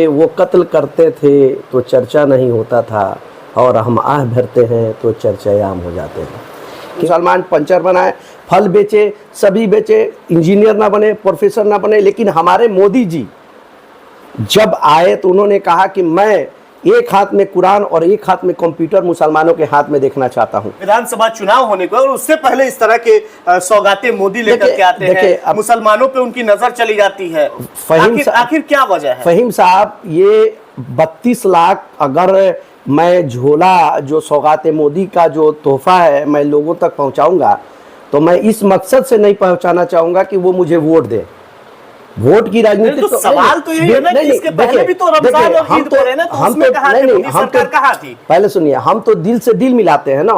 वो कत्ल करते थे तो चर्चा नहीं होता था और हम आह भरते हैं तो चर्चाएं आम हो जाते हैं। मुसलमान पंचर बनाए, फल बेचे, सभी बेचे, इंजीनियर ना बने, प्रोफेसर ना बने, लेकिन हमारे मोदी जी जब आए तो उन्होंने कहा कि मैं एक हाथ में कुरान और एक हाथ में कंप्यूटर मुसलमानों के हाथ में देखना चाहता हूं। विधानसभा चुनाव होने को और उससे पहले इस तरह के सौगातें मोदी लेकर के आते हैं, मुसलमानों पे उनकी नजर चली जाती है। आखिर क्या वजह है? फहीम साहब, ये 32 लाख अगर मैं झोला जो सौगाते मोदी का जो तोहफा है मैं लोगों तक पहुंचाऊंगा तो मैं इस मकसद से नहीं पहुंचाना चाहूंगा कि वो मुझे वोट दे। वोट की राजनीति तो सवाल तो यही है ना कि इसके पहले भी तो रमजान और ईद पड़े ना, तो उसमें कहा थी मोदी सरकार कहाँ थी? पहले सुनिए, हम तो दिल से दिल मिलाते हैं ना।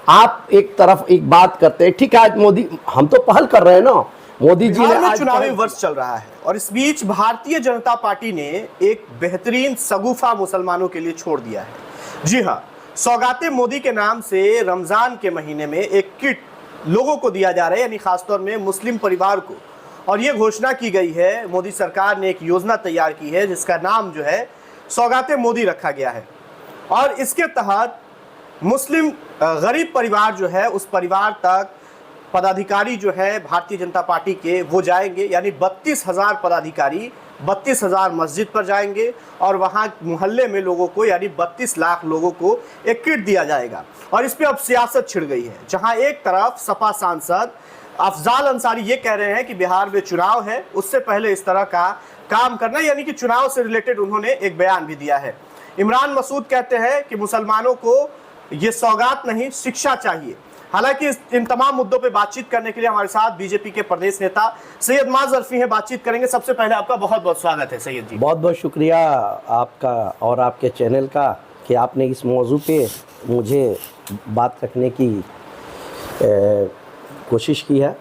आप एक तरफ एक बात करते हैं, ठीक है, आज मोदी, हम तो पहल कर रहे हैं ना। मोदी जी ने चुनावी वर्ष चल रहा है और इस बीच भारतीय जनता पार्टी ने एक बेहतरीन सगुफा मुसलमानों के लिए छोड़ दिया है। जी हाँ, सौगाते मोदी के नाम से रमजान के महीने में एक किट लोगों को दिया जा रहा है, यानी खासतौर में मुस्लिम परिवार को। और ये घोषणा की गई है, मोदी सरकार ने एक योजना तैयार की है जिसका नाम जो है सौगाते मोदी रखा गया है। और इसके तहत मुस्लिम गरीब परिवार जो है उस परिवार तक पदाधिकारी जो है भारतीय जनता पार्टी के वो जाएंगे, यानी 32,000 पदाधिकारी 32,000 मस्जिद पर जाएंगे और वहाँ मोहल्ले में लोगों को, यानी 32 लाख लोगों को एक किट दिया जाएगा। और इस पर अब सियासत छिड़ गई है, जहाँ एक तरफ सपा सांसद अफजाल अंसारी ये कह रहे हैं कि बिहार में चुनाव है, उससे पहले इस तरह का काम करना, यानी कि चुनाव से रिलेटेड उन्होंने एक बयान भी दिया है। इमरान मसूद कहते हैं कि मुसलमानों को ये सौगात नहीं, शिक्षा चाहिए। हालांकि इन तमाम मुद्दों पे बातचीत करने के लिए हमारे साथ बीजेपी के प्रदेश नेता सैयद माज अरफी हैं, बातचीत करेंगे। सबसे पहले आपका बहुत बहुत स्वागत है सैयद जी। बहुत बहुत शुक्रिया आपका और आपके चैनल का कि आपने इस मौजू पे मुझे बात रखने की कोशिश की है।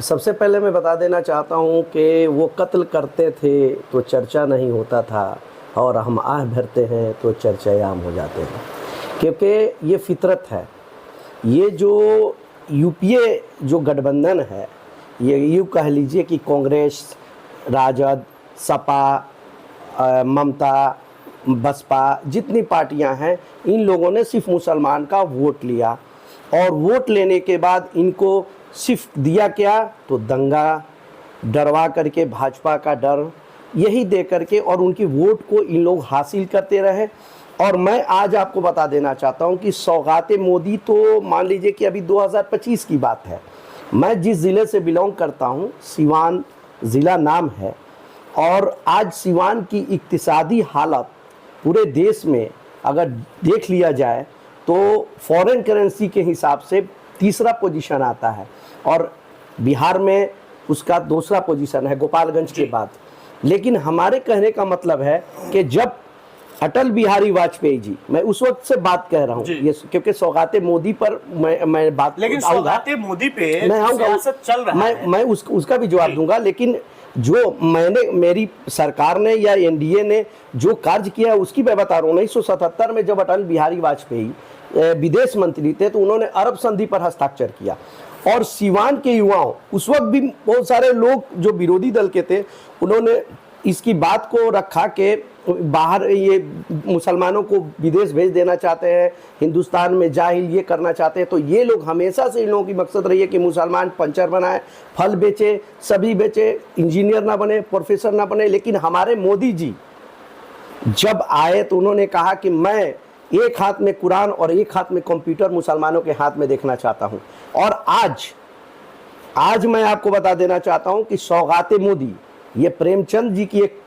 सबसे पहले मैं बता देना चाहता हूँ कि वो कत्ल करते थे तो चर्चा नहीं होता था और हम आह भरते हैं तो चर्चाएं आम हो जाते हैं, क्योंकि ये फितरत है। ये जो यूपीए जो गठबंधन है, ये यूँ कह लीजिए कि कांग्रेस, राजद, सपा, ममता, बसपा, जितनी पार्टियां हैं, इन लोगों ने सिर्फ मुसलमान का वोट लिया और वोट लेने के बाद इनको सिर्फ दिया क्या तो दंगा, डरवा करके, भाजपा का डर यही दे करके और उनकी वोट को इन लोग हासिल करते रहे। और मैं आज आपको बता देना चाहता हूं कि सौगाते मोदी तो मान लीजिए कि अभी 2025 की बात है। मैं जिस ज़िले से बिलोंग करता हूं, सिवान ज़िला नाम है, और आज सिवान की इक्तिसादी हालत पूरे देश में अगर देख लिया जाए तो फॉरेन करेंसी के हिसाब से तीसरा पोजीशन आता है और बिहार में उसका दूसरा पोजीशन है गोपालगंज के बाद। लेकिन हमारे कहने का मतलब है कि जब अटल बिहारी वाजपेयी जी, मैं उस वक्त से बात कह रहा हूँ, ये क्योंकि सौगाते मोदी पर मैं बात, लेकिन सौगाते मोदी पे मैं आऊँगा, चल रहा है, मैं उसका भी जवाब दूंगा। लेकिन जो मेरी सरकार ने या एनडीए ने जो कार्य किया है उसकी मैं बता रहा हूँ। 1977 में जब अटल बिहारी वाजपेयी विदेश मंत्री थे तो उन्होंने अरब संधि पर हस्ताक्षर किया और सिवान के युवाओं, उस वक्त भी बहुत सारे लोग जो विरोधी दल के थे, उन्होंने इसकी बात को रखा कि बाहर ये मुसलमानों को विदेश भेज देना चाहते हैं, हिंदुस्तान में जाहिल ये करना चाहते हैं। तो ये लोग हमेशा से इन लोगों की मकसद रही है कि मुसलमान पंचर बनाए, फल बेचे, सभी बेचे, इंजीनियर ना बने, प्रोफेसर ना बने। लेकिन हमारे मोदी जी जब आए तो उन्होंने कहा कि मैं एक हाथ में कुरान और एक हाथ में कंप्यूटर मुसलमानों के हाथ में देखना चाहता हूं। और आज मैं आपको बता देना चाहता हूं कि सौगाते मोदी, ये प्रेमचंद जी की एक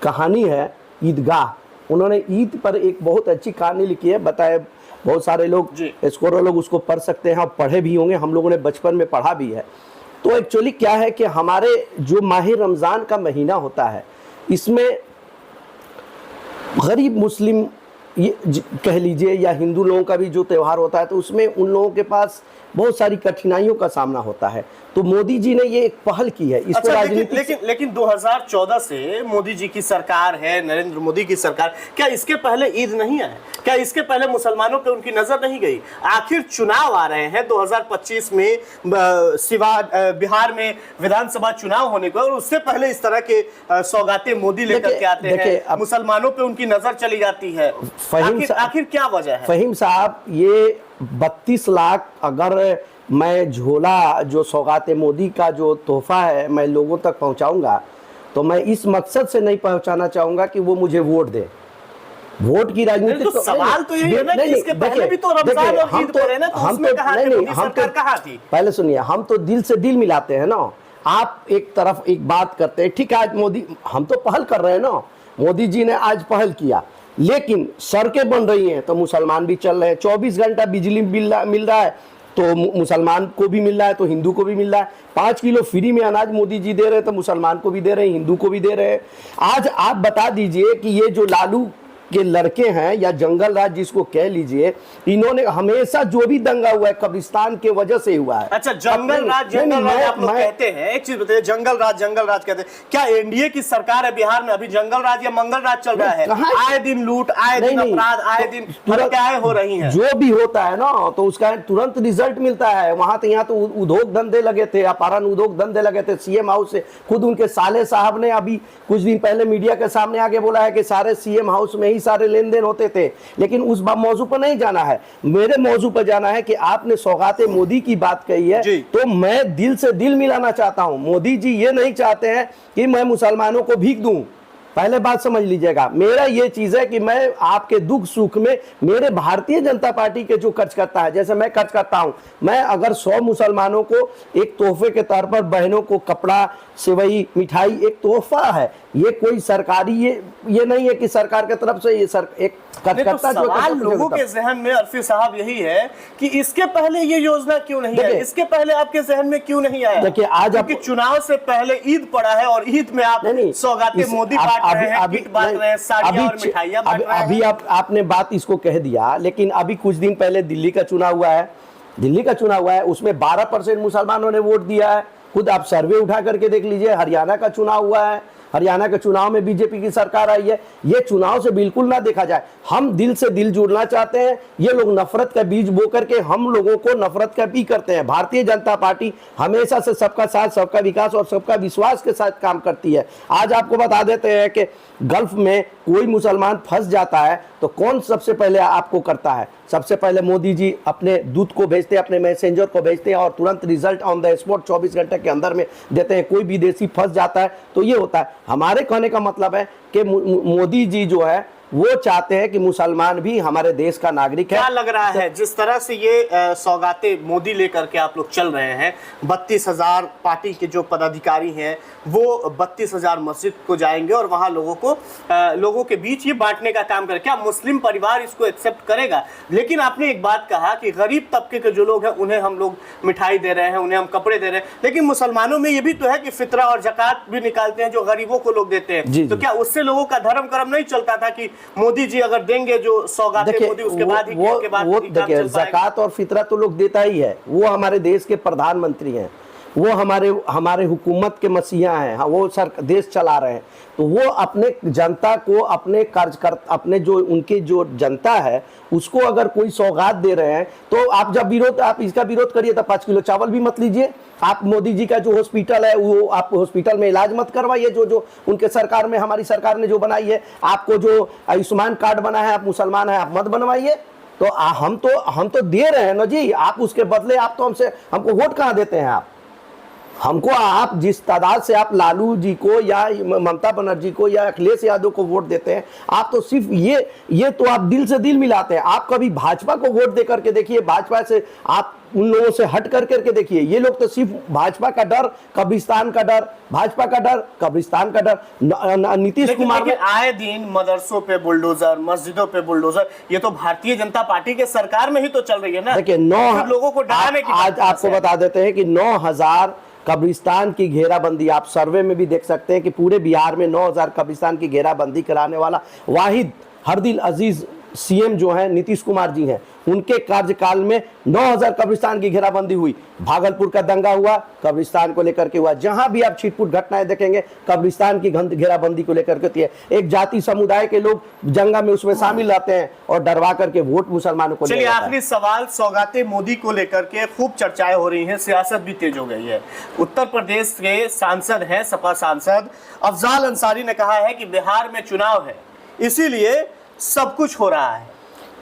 कहानी है, ईदगाह। उन्होंने ईद पर एक बहुत अच्छी कहानी लिखी है, बताए बहुत सारे लोग, स्कॉलर लोग उसको पढ़ सकते हैं और पढ़े भी होंगे, हम लोगों ने बचपन में पढ़ा भी है। तो एक्चुअली क्या है कि हमारे जो माह रमज़ान का महीना होता है, इसमें गरीब मुस्लिम ये कह लीजिए या हिंदू लोगों का भी जो त्यौहार होता है, तो उसमें उन लोगों के पास बहुत सारी कठिनाइयों का सामना होता है। तो मोदी जी ने ये एक पहल की है, इसको अच्छा, राजनीति लेकिन 2014 से मोदी जी की सरकार है, नरेंद्र मोदी की सरकार, क्या इसके पहले ईद नहीं आया? क्या इसके पहले मुसलमानों पे उनकी नजर नहीं गई? आखिर चुनाव आ रहे हैं 2025 में, बिहार में विधानसभा चुनाव होने को, और उससे पहले इस तरह के सौगातें मोदी लेकर के आते हैं, मुसलमानों पे उनकी नजर चली जाती है। आखिर क्या वजह है? फहीम साहब, ये 32 लाख अगर मैं झोला जो सौगात मोदी का जो तोहफा है मैं लोगों तक पहुंचाऊंगा, तो मैं इस मकसद से नहीं पहुंचाना चाहूंगा कि वो मुझे वोट दे। वोट की राजनीति तो सवाल तो यही है ना कि इसके पहले भी तो रमजान और ईद पड़े ना, तो उसमें कहां थी मोदी सरकार, कहां थी? पहले सुनिए, हम तो दिल से दिल मिलाते हैं ना। आप एक तरफ एक बात करते हैं, ठीक है, आज मोदी, हम तो पहल कर रहे हैं ना, मोदी जी ने आज पहल किया, लेकिन सड़कें बन रही हैं तो मुसलमान भी चल रहे हैं। 24 घंटा बिजली मिल रहा है तो मुसलमान को भी मिल रहा है तो हिंदू को भी मिल रहा है। 5 किलो फ्री में अनाज मोदी जी दे रहे हैं तो मुसलमान को भी दे रहे हैं, हिंदू को भी दे रहे हैं। आज आप बता दीजिए कि ये जो लालू के लड़के हैं या जंगल राज जिसको कह लीजिए, इन्होंने हमेशा जो भी दंगा हुआ है कब्रिस्तान के वजह से हुआ है। अच्छा, जंगल राज आप लोग कहते हैं, एक चीज बताइए, जंगल राज कहते हैं, क्या एनडीए की सरकार है बिहार में, अभी जंगल राज या मंगल राज चल रहा है? आए दिन लूट, आए दिन अपराध, आए दिन हत्याएं हो रही हैं। जो भी होता है ना तो उसका तुरंत रिजल्ट मिलता है। वहां तो यहाँ तो उद्योग धंधे लगे थे, अपहरण उद्योग धंधे लगे थे। सीएम हाउस से खुद उनके साले साहब ने अभी कुछ दिन पहले मीडिया के सामने आके बोला है कि सारे सीएम हाउस में सारे लेन देन होते थे। लेकिन उस मौजू पर नहीं जाना है, मेरे मौजू पर जाना है कि आपने सौगाते मोदी की बात कही है, तो मैं दिल से दिल मिलाना चाहता हूं। मोदी जी ये नहीं चाहते हैं कि मैं मुसलमानों को भीख दूं, पहले बात समझ लीजिएगा। मेरा ये चीज है कि मैं आपके दुख सुख में मेरे भारतीय जनता पार्टी के जो खर्च करता है, जैसे मैं खर्च करता हूं, मैं अगर 100 मुसलमानों को एक तोहफे के तौर पर, बहनों को कपड़ा, सेवई, मिठाई एक तोहफा है, ये कोई सरकारी ये नहीं है कि सरकार की तरफ से ये एक खर्च करता है। सवाल लोगों के जहन में अरफी साहब यही है कि इसके पहले ये योजना क्यों नहीं है, इसके पहले आपके जहन में क्यों नहीं आया? देखिए, आज आपके चुनाव से पहले ईद पड़ा है और ईद में आप सौगाते मोदी अभी आपने बात इसको कह दिया, लेकिन अभी कुछ दिन पहले दिल्ली का चुनाव हुआ है, उसमें 12% मुसलमानों ने वोट दिया है। खुद आप सर्वे उठा करके देख लीजिए। हरियाणा का चुनाव हुआ है, हरियाणा के चुनाव में बीजेपी की सरकार आई है। ये चुनाव से बिल्कुल ना देखा जाए, हम दिल से दिल जोड़ना चाहते हैं। ये लोग नफरत का बीज बो करके हम लोगों को नफरत का भी करते हैं। भारतीय जनता पार्टी हमेशा से सबका साथ, सबका विकास और सबका विश्वास के साथ काम करती है। आज आपको बता देते हैं कि गल्फ में कोई मुसलमान फंस जाता है तो कौन सबसे पहले आपको करता है? सबसे पहले मोदी जी अपने दूत को भेजते हैं, अपने मैसेंजर को भेजते हैं और तुरंत रिजल्ट ऑन द स्पॉट 24 घंटे के अंदर में देते हैं। कोई विदेशी फंस जाता है तो ये होता है। हमारे कहने का मतलब है कि मोदी जी जो है वो चाहते हैं कि मुसलमान भी हमारे देश का नागरिक है। क्या लग रहा है जिस तरह से ये सौगाते मोदी लेकर के आप लोग चल रहे हैं, 32,000 पार्टी के जो पदाधिकारी हैं वो 32,000 मस्जिद को जाएंगे और वहां लोगों के बीच ये बांटने का काम करें, क्या मुस्लिम परिवार इसको एक्सेप्ट करेगा? लेकिन आपने एक बात कहा कि गरीब तबके के जो लोग हैं उन्हें हम लोग मिठाई दे रहे हैं, उन्हें हम कपड़े दे रहे हैं, लेकिन मुसलमानों में ये भी तो है कि फितरा और ज़कात भी निकालते हैं जो गरीबों को लोग देते हैं। तो क्या उससे लोगों का धर्म कर्म नहीं चलता था कि मोदी जी अगर देंगे जो सौगातें मोदी, उसके बाद ही देखिए, ज़कात और फितरा तो लोग देता ही है। वो हमारे देश के प्रधानमंत्री हैं, वो हमारे हुकूमत के मसीहा हैं, वो देश चला रहे हैं। तो वो अपने जनता को अपने जो उनके जो जनता है उसको अगर कोई सौगात दे रहे हैं तो आप इसका विरोध करिए तो 5 किलो चावल भी मत लीजिए। आप मोदी जी का जो हॉस्पिटल है वो आप हॉस्पिटल में इलाज मत करवाइए, जो उनके सरकार में, हमारी सरकार ने जो बनाई है। आपको जो आयुष्मान कार्ड बना है, आप मुसलमान हैं, आप मत बनवाइए। तो हम तो दे रहे हैं ना जी, आप उसके बदले आप तो हमको वोट कहाँ देते हैं? आप जिस तादाद से आप लालू जी को या ममता बनर्जी को या अखिलेश यादव को वोट देते हैं, आप तो सिर्फ ये तो आप दिल से दिल मिलाते हैं। आप कभी भाजपा को वोट दे करके देखिए, भाजपा से आप उन लोगों से हट करके देखिए। ये लोग तो सिर्फ भाजपा का डर, कब्रिस्तान का डर, भाजपा का डर, कब्रिस्तान का डर। नीतीश कुमार ने आए दिन मदरसों पे बुलडोजर, मस्जिदों पे बुलडोजर, ये तो भारतीय जनता पार्टी के सरकार में ही तो चल रही है ना। देखिए, लोगों को डराने की आज आपको बता देते हैं कि 9,000 कब्रिस्तान की घेराबंदी, आप सर्वे में भी देख सकते हैं कि पूरे बिहार में 9,000 कब्रिस्तान की घेराबंदी कराने वाला वाहिद हरदिल अजीज सीएम जो है नीतीश कुमार जी हैं। उनके कार्यकाल में 9000 कब्रिस्तान की घेराबंदी हुई। भागलपुर का दंगा हुआ, कब्रिस्तान को लेकर के हुआ। जहां भी आप छिटपुट घटनाएं देखेंगे कब्रिस्तान की घेराबंदी को लेकर के होती है। एक जाति समुदाय के लोग जंगा में उसमें शामिल रहते हैं और डरवा करके वोट मुसलमानों को। चलिए आखिरी सवाल, सौगाते मोदी को लेकर के खूब चर्चाएं हो रही हैं, सियासत भी तेज हो गई है। उत्तर प्रदेश के सांसद हैं, सपा सांसद अफजाल अंसारी ने कहा है कि बिहार में चुनाव है, इसीलिए सब कुछ हो रहा है।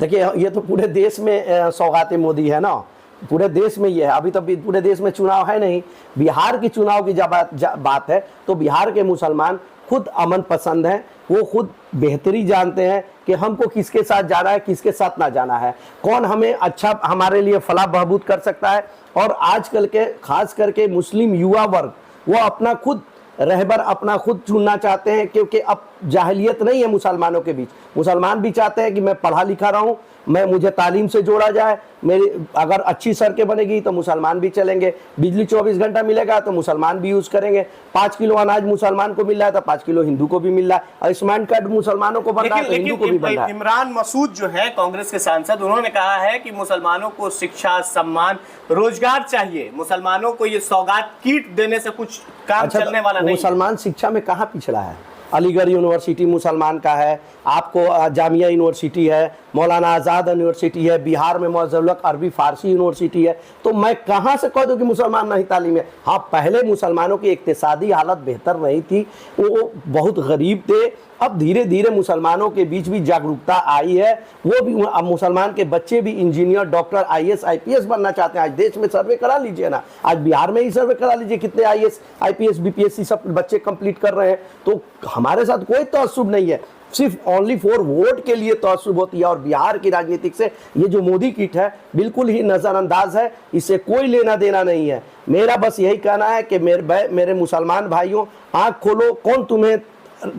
देखिए ये तो पूरे देश में सौगाते मोदी है ना, पूरे देश में ये है। अभी तो पूरे देश में चुनाव है नहीं, बिहार की चुनाव की जब बात है तो बिहार के मुसलमान खुद अमन पसंद हैं, वो खुद बेहतरी जानते हैं कि हमको किसके साथ जाना है, किसके साथ ना जाना है, कौन हमें अच्छा हमारे लिए फलाह बहबूद कर सकता है। और आजकल के खास करके मुस्लिम युवा वर्ग वो अपना खुद रहबर अपना खुद चुनना चाहते हैं, क्योंकि अब जाहिलियत नहीं है मुसलमानों के बीच। मुसलमान भी चाहते हैं कि मैं पढ़ा लिखा रहूं, मुझे तालीम से जोड़ा जाए, मेरी अगर अच्छी सड़कें बनेगी तो मुसलमान भी चलेंगे, बिजली 24 घंटा मिलेगा तो मुसलमान भी यूज़ करेंगे, 5 किलो अनाज मुसलमान को मिल रहा है तो 5 किलो हिंदू को भी मिल रहा है, आयुष्मान कार्ड मुसलमानों को बन रहा है तो हिंदू को भी बन रहा है। इमरान मसूद जो है कांग्रेस के सांसद, उन्होंने कहा है कि मुसलमानों को शिक्षा, सम्मान, रोजगार चाहिए, मुसलमानों को ये सौगात किट देने से कुछ काम चलने वाला नहीं। मुसलमान शिक्षा में कहाँ पिछड़ा है? अलीगढ़ यूनिवर्सिटी मुसलमान का है, आपको जामिया यूनिवर्सिटी है, मौलाना आज़ाद यूनिवर्सिटी है, बिहार में मौजूद अरबी फारसी यूनिवर्सिटी है। तो मैं कहाँ से कह दूँ कि मुसलमान नहीं तालीम है? हाँ, पहले मुसलमानों की इक्तिसादी हालत बेहतर नहीं थी, वो बहुत गरीब थे। अब धीरे धीरे मुसलमानों के बीच भी जागरूकता आई है, वो भी अब मुसलमान के बच्चे भी इंजीनियर, डॉक्टर, IAS, IPS बनना चाहते हैं। आज देश में सर्वे करा लीजिए ना, आज बिहार में ही सर्वे करा लीजिए, कितने IAS, IPS, BPSC सब बच्चे कंप्लीट कर रहे हैं। तो हमारे साथ कोई तअस्सुब नहीं है, सिर्फ ओनली फॉर वोट के लिए तअस्सुब होती है। और बिहार की राजनीतिक से ये जो मोदी किट है बिल्कुल ही नज़रअंदाज है, इससे कोई लेना देना नहीं है। मेरा बस यही कहना है कि मेरे मुसलमान भाइयों, आँख खोलो, कौन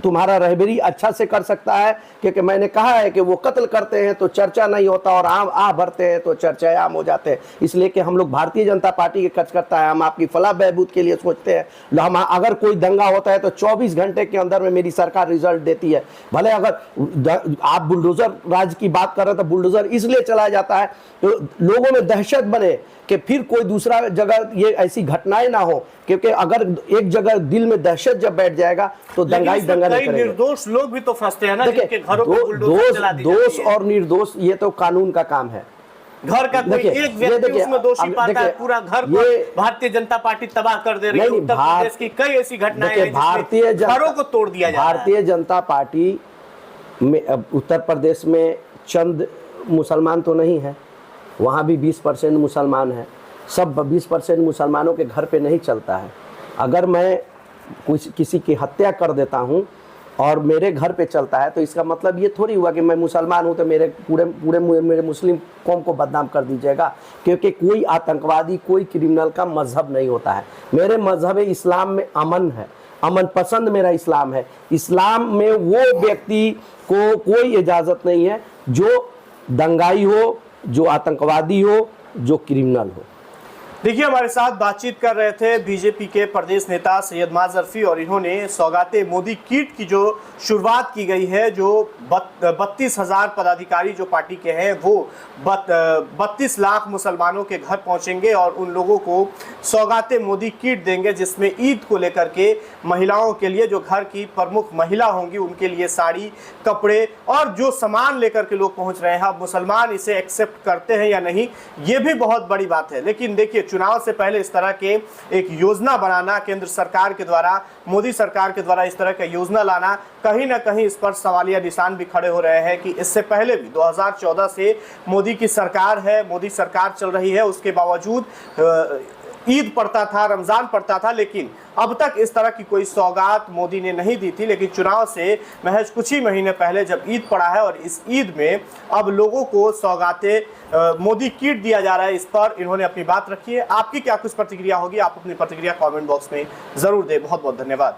तुम्हारा रहबरी अच्छा से कर सकता है। क्योंकि मैंने कहा है कि वो कत्ल करते हैं तो चर्चा नहीं होता, और आम भरते हैं तो चर्चा आम हो जाते हैं। इसलिए कि हम लोग भारतीय जनता पार्टी के कार्यकर्ता है, हम आपकी फलाह बहबूद के लिए सोचते हैं। हम अगर कोई दंगा होता है तो 24 घंटे के अंदर में मेरी सरकार रिजल्ट देती है। भले अगर आप बुलडोजर राज की बात कर रहे हैं तो बुलडोजर इसलिए चलाया जाता है तो लोगों में दहशत बने कि फिर कोई दूसरा जगह ये ऐसी घटनाएं ना हो। क्योंकि अगर एक जगह दिल में दहशत जब बैठ जाएगा तो दंगा नहीं करेगा। निर्दोष लोग भी तो फंसते हैं ना, जिनके घरों पे बुलडोजर चला दी दोष और निर्दोष ये तो कानून का काम है। घर का कोई एक व्यक्ति उसमें दोषी पाता है, पूरा घर को भारतीय जनता पार्टी तबाह कर दे रही है। उत्तर प्रदेश की कई ऐसी घटनाएं हैं भारतीय घरों को तोड़ दिया जा रहा है। भारतीय जनता पार्टी में उत्तर प्रदेश में चंद मुसलमान तो नहीं है, वहाँ भी 20% मुसलमान है। सब 20% मुसलमानों के घर पे नहीं चलता है। अगर मैं किसी की हत्या कर देता हूँ और मेरे घर पे चलता है तो इसका मतलब ये थोड़ी हुआ कि मैं मुसलमान हूँ तो मेरे मेरे मुस्लिम कौम को बदनाम कर दीजिएगा। क्योंकि कोई आतंकवादी, कोई क्रिमिनल का मजहब नहीं होता है। मेरे मजहब इस्लाम में अमन है, अमन पसंद मेरा इस्लाम है। इस्लाम में वो व्यक्ति को कोई इजाज़त नहीं है जो दंगाई हो, जो आतंकवादी हो, जो क्रिमिनल हो। देखिए हमारे साथ बातचीत कर रहे थे बीजेपी के प्रदेश नेता सैयद माजरफी, और इन्होंने सौगाते मोदी किट की जो शुरुआत की गई है, जो 32,000 पदाधिकारी जो पार्टी के हैं वो 32 लाख मुसलमानों के घर पहुंचेंगे और उन लोगों को सौगाते मोदी किट देंगे, जिसमें ईद को लेकर के महिलाओं के लिए, जो घर की प्रमुख महिला होंगी उनके लिए साड़ी, कपड़े और जो सामान लेकर के लोग पहुंच रहे हैं। अब मुसलमान इसे एक्सेप्ट करते हैं या नहीं, ये भी बहुत बड़ी बात है। लेकिन देखिए, चुनाव से पहले इस तरह के एक योजना बनाना केंद्र सरकार के द्वारा, मोदी सरकार के द्वारा इस तरह का योजना लाना, कहीं ना कहीं इस पर सवालिया निशान भी खड़े हो रहे हैं कि इससे पहले भी 2014 से मोदी की सरकार है, मोदी सरकार चल रही है, उसके बावजूद ईद पड़ता था, रमज़ान पड़ता था, लेकिन अब तक इस तरह की कोई सौगात मोदी ने नहीं दी थी। लेकिन चुनाव से महज कुछ ही महीने पहले जब ईद पड़ा है और इस ईद में अब लोगों को सौगाते मोदी किट दिया जा रहा है, इस पर इन्होंने अपनी बात रखी है। आपकी क्या कुछ प्रतिक्रिया होगी? आप अपनी प्रतिक्रिया कमेंट बॉक्स में ज़रूर दें। बहुत बहुत धन्यवाद।